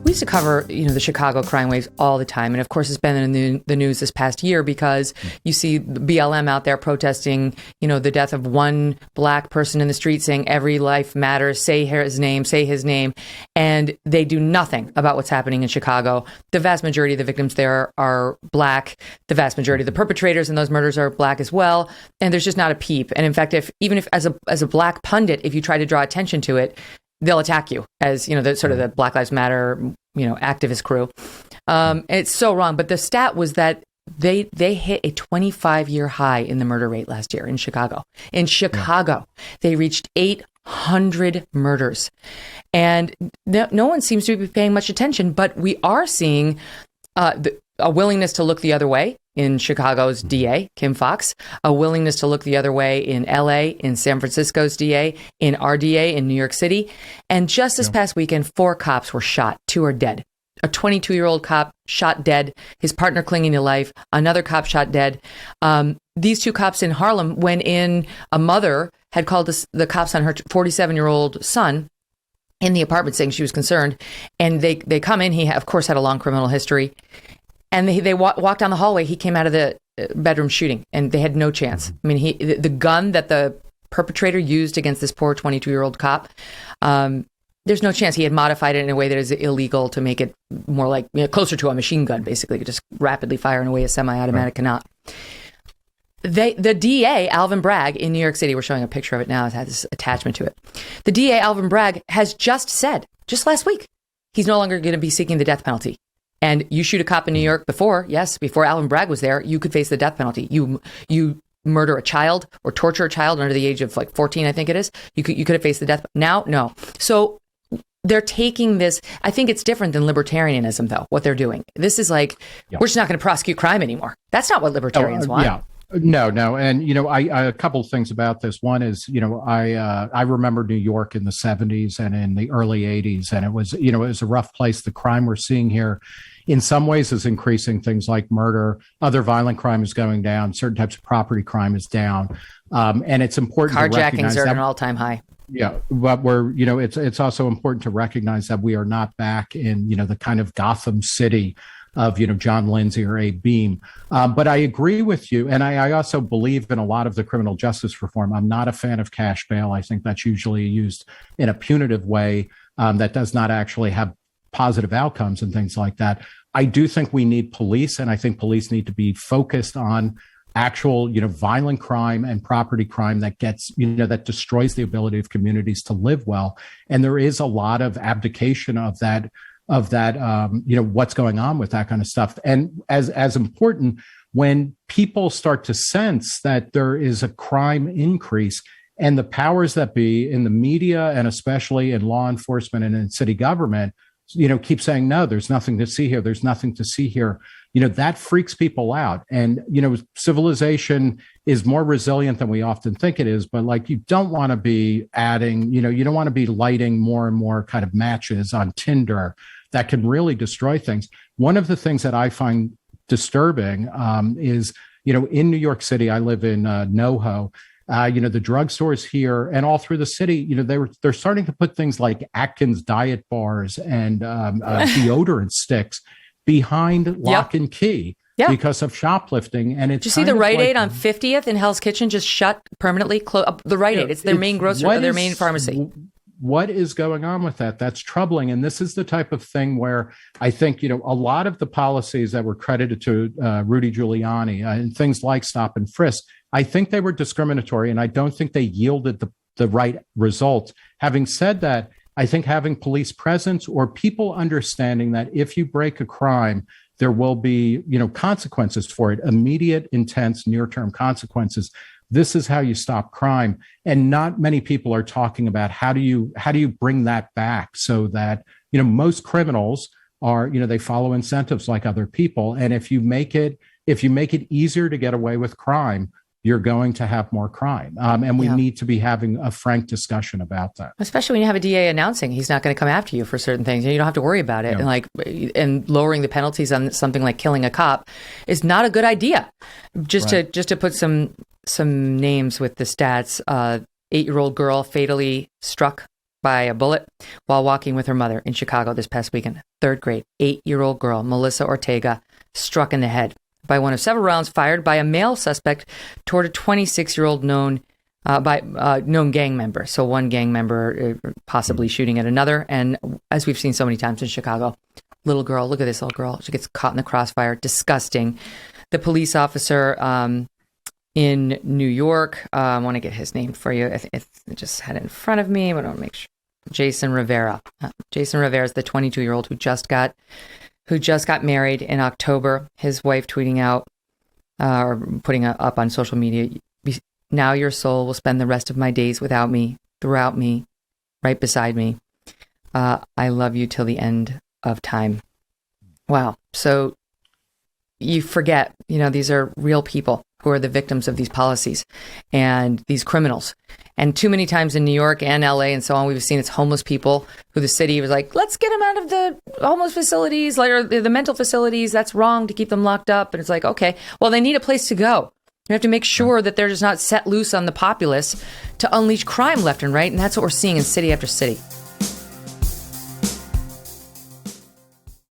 We used to cover, the Chicago crime waves all the time. And of course, it's been in the news this past year because you see the BLM out there protesting, the death of one black person in the street saying every life matters, say his name. And they do nothing about what's happening in Chicago. The vast majority of the victims there are black. The vast majority of the perpetrators in those murders are black as well. And there's just not a peep. And in fact, even if as a black pundit, if you try to draw attention to it, they'll attack you as, the sort of the Black Lives Matter, activist crew. It's so wrong. But the stat was that they hit a 25-year high in the murder rate last year in Chicago. They reached 800 murders. And no one seems to be paying much attention, but we are seeing a willingness to look the other way in Chicago's DA, Kim Foxx, a willingness to look the other way in LA, in San Francisco's DA, in our DA in New York City. And just this past weekend, 4 cops were shot. 2 are dead. A 22-year-old cop shot dead, his partner clinging to life, another cop shot dead. These 2 cops in Harlem went in, a mother had called the cops on her 47-year-old son in the apartment saying she was concerned. And they come in, he of course had a long criminal history. And they walked down the hallway. He came out of the bedroom shooting, and they had no chance. I mean, the gun that the perpetrator used against this poor 22-year-old cop, there's no chance. He had modified it in a way that is illegal to make it more like closer to a machine gun, basically, just rapidly fire in a way a semi-automatic cannot. The DA, Alvin Bragg, in New York City, we're showing a picture of it now, it has this attachment to it. The DA, Alvin Bragg, has just said, just last week, he's no longer going to be seeking the death penalty. And you shoot a cop in New York before Alvin Bragg was there, you could face the death penalty. You murder a child or torture a child under the age of 14, I think it is. You could have faced the death. Now, no. So they're taking this. I think it's different than libertarianism, though, what they're doing. This is we're just not going to prosecute crime anymore. That's not what libertarians want. Yeah. No. And, I a couple of things about this. One is, I remember New York in the 70s and in the early 80s, and it was a rough place. The crime we're seeing here in some ways is increasing, things like murder. Other violent crime is going down. Certain types of property crime is down. And it's important to recognize carjackings are at an all-time high. Yeah, but it's also important to recognize that we are not back in, the kind of Gotham City of, John Lindsay or Abe Beam. But I agree with you. And I also believe in a lot of the criminal justice reform. I'm not a fan of cash bail. I think that's usually used in a punitive way that does not actually have positive outcomes and things like that. I do think we need police, and I think police need to be focused on actual, violent crime and property crime that gets, that destroys the ability of communities to live well. And there is a lot of abdication of that, what's going on with that kind of stuff. And as important, when people start to sense that there is a crime increase and the powers that be in the media and especially in law enforcement and in city government, keep saying, no, there's nothing to see here. There's nothing to see here. That freaks people out. And, civilization is more resilient than we often think it is. But you don't want to be adding, you don't want to be lighting more and more kind of matches on Tinder that can really destroy things. One of the things that I find disturbing is, in New York City, I live in NoHo. The drugstores here and all through the city, they're starting to put things like Atkins diet bars and deodorant sticks behind lock and key because of shoplifting. And it's did you see the Rite Aid on 50th in Hell's Kitchen just shut permanently? The Rite Aid, it's their main grocery, their main pharmacy. What is going on with that? That's troubling. And this is the type of thing where I think, a lot of the policies that were credited to Rudy Giuliani and things like stop and frisk, I think they were discriminatory, and I don't think they yielded the right results. Having said that, I think having police presence or people understanding that if you break a crime, there will be, consequences for it, immediate, intense, near-term consequences. This is how you stop crime. And not many people are talking about how do you bring that back so that, most criminals are, they follow incentives like other people. And if you make it easier to get away with crime, you're going to have more crime. And we need to be having a frank discussion about that. Especially when you have a DA announcing he's not going to come after you for certain things. You don't have to worry about it. And lowering the penalties on something like killing a cop is not a good idea. Just to put some names with the stats, 8-year-old girl fatally struck by a bullet while walking with her mother in Chicago this past weekend. Third grade, 8-year-old girl, Melissa Ortega, struck in the head by one of several rounds fired by a male suspect toward a 26-year-old known gang member. So one gang member possibly shooting at another. And as we've seen so many times in Chicago, little girl, look at this little girl. She gets caught in the crossfire. Disgusting. The police officer in New York, I want to get his name for you. I just had it in front of me, but I want to make sure. Jason Rivera. Jason Rivera is the 22-year-old who just got married in October. His wife tweeting out or putting up on social media, "Now your soul will spend the rest of my days without me, throughout me, right beside me. I love you till the end of time." Wow. So you forget, these are real people who are the victims of these policies and these criminals. And too many times in New York and LA and so on, we've seen it's homeless people who the city was like, let's get them out of the homeless facilities, or the mental facilities. That's wrong to keep them locked up. And it's like, okay, well, they need a place to go. You have to make sure that they're just not set loose on the populace to unleash crime left and right. And that's what we're seeing in city after city.